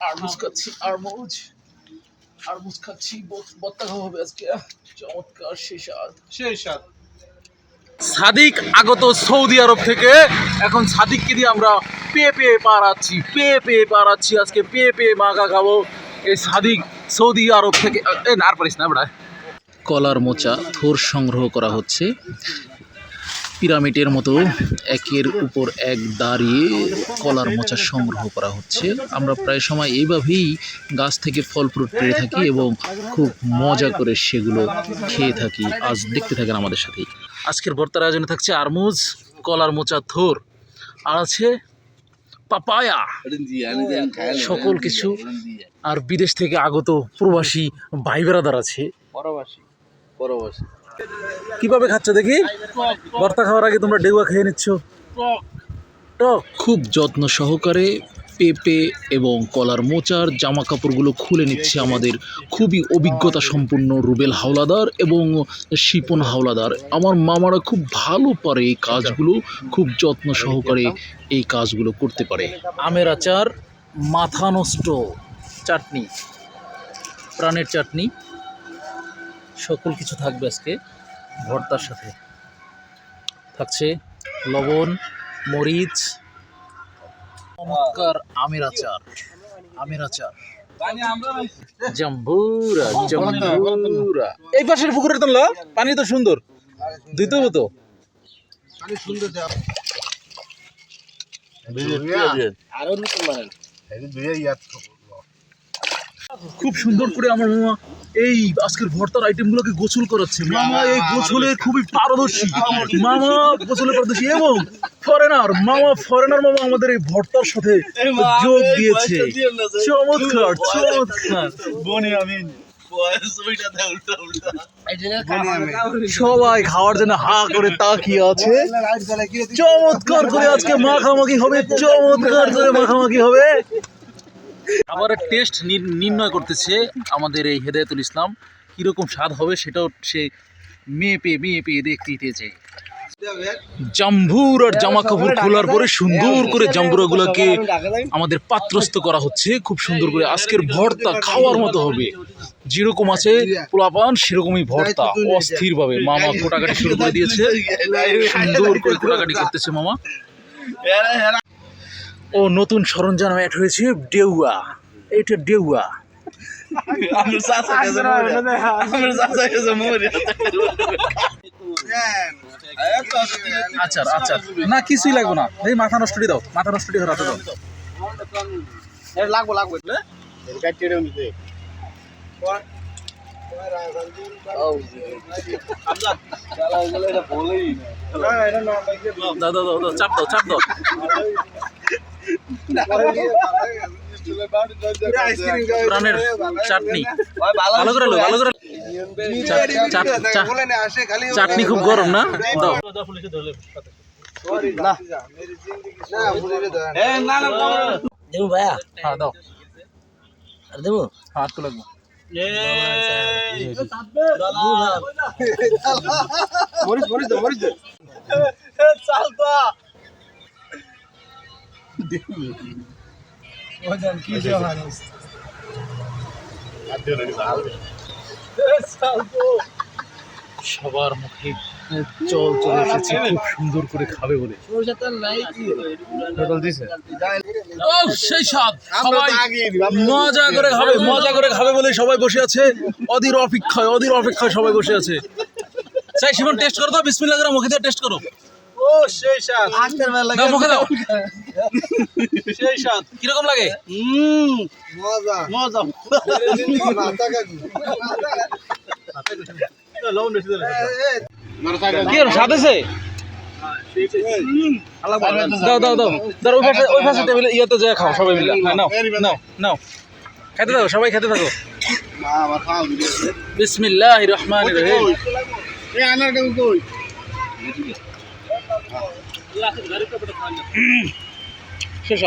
আরমুজ খাচ্ছি, আরমুজ খাচ্ছি, বত্তা খাওয়া হবে আজকে। চমৎকার সেই স্বাদ। সাদিক আগত সৌদি আরব থেকে, এখন সাদিককে দিয়ে আমরা পেয়ে পাড়াচ্ছি আজকে পেয়ে মাখা খাবো। এই সাদিক সৌদি আরব থেকে না আর পারিস না বেড়া। কলার মোচা থোর সংগ্রহ করা হচ্ছে পিরামিডের মতো একের উপর এক দাঁড়িয়ে কলার মোচা সংগ্রহ করা হচ্ছে। আমরা প্রায় সময় এইভাবেই গাছ থেকে ফল ফ্রুট পেয়ে থাকি এবং খুব মজা করে সেগুলো খেয়ে থাকি। আজ দেখতে থাকেন আমাদের সাথেই। আজকের ভর্তার আয়োজনে থাকছে আরমুজ, কলার মোচা থোর, আর আছে পাপায়া, সকল কিছু। আর বিদেশ থেকে আগত প্রবাসী ভাই বেড়াদার আছে। পরবাসী কিভাবে খাচ্ছ দেখি? ভর্তা খাওয়ার আগে তোমরা ডেউয়া খেয়ে নিচ্ছ। টক খুব যত্ন সহকারে পেঁপে এবং কলার মোচার জামা কাপড়গুলো খুলে নিচ্ছে আমাদের খুবই অভিজ্ঞতা সম্পন্ন রুবেল হাওলাদার এবং শিপন হাওলাদার। আমার মামারা খুব ভালো পারে এই কাজগুলো, খুব যত্ন সহকারে এই কাজগুলো করতে পারে। আমের আচার, মাথা নষ্ট চাটনি, প্রাণের চাটনি, সকল কিছু থাকবে আজকে ভর্তার সাথে। থাকছে লবণ, মরিচ, চমৎকার আমের আচার, জাম্বুরা। এই পাশের পুকুরের তো পানি তো সুন্দর, দিতে হবে তো। খুব সুন্দর করে আমার মামা এই আজকের ভর্তার আইটেমগুলোকে গোছল করাচ্ছে। মামা এই গোছলে খুবই পারদর্শী, এবং ফরেনার মামা আমাদের এই ভর্তার সাথে যোগ দিয়েছে। চমৎকার। সবাই খাওয়ার জন্য হা করে তাকিয়ে আছে। চমৎকার করে আজকে মাখামাখি হবে। খাবারের টেস্ট নির্ণয় করতেছে আমাদের এই হেদায়েতুল ইসলাম। কীরকম স্বাদ হবে সেটাও সে মেয়ে পেয়ে দেখতেছে। জাম্বুর আর জামা কাপড় খোলার পরে সুন্দর করে জাম্বুরাগুলোকে আমাদের পাত্রস্থ করা হচ্ছে খুব সুন্দর করে। আজকের ভর্তা খাওয়ার মতো হবে, যেরকম আছে পোলাপান সেরকমই ভর্তা। অস্থিরভাবে মামা কোটাকাটি শুরু করে দিয়েছে, সুন্দর করে কোটাকাটি করতেছে মামা। ও নতুন সরঞ্জাম অ্যাড হয়েছে, ডেউয়া। এইটা ডেউয়া। আচার না, কিছুই লাগবে না। এই মাথা নষ্ট দাও, মাথা নষ্ট দিয়ে হাতে দাও। চাপ দাও। প্রাণের চাটনি ভালো করে চাটনি খুব গরম না, দাও। দেবো ভাইয়া? হ্যাঁ দাও। আর দেবো? হাত তো লাগবো। সবার মুখে চল চলে এসেছে, খুব সুন্দর করে খাবে বলে। সেই স্বাদ, সবাই মজা করে খাবে বলে সবাই বসে আছে অধীর অপেক্ষায় সবাই বসে আছে। চাই শিবন টেস্ট করো তো, বিসমিল্লাহ করে মুখে দিয়ে টেস্ট করো। সেই স্বাদ, মুখে দাও। সেই স্বাদ কিরকম লাগে? মজা। কি স্বাদ আছে? দাও ওই পাশে টেবিলে ইয়াতে যায় খাও সবাই মিলে। নাও খেতে থাকো, সবাই খেতে থাকো। বিসমিল্লাহির রহমানির রহিম। শেষ।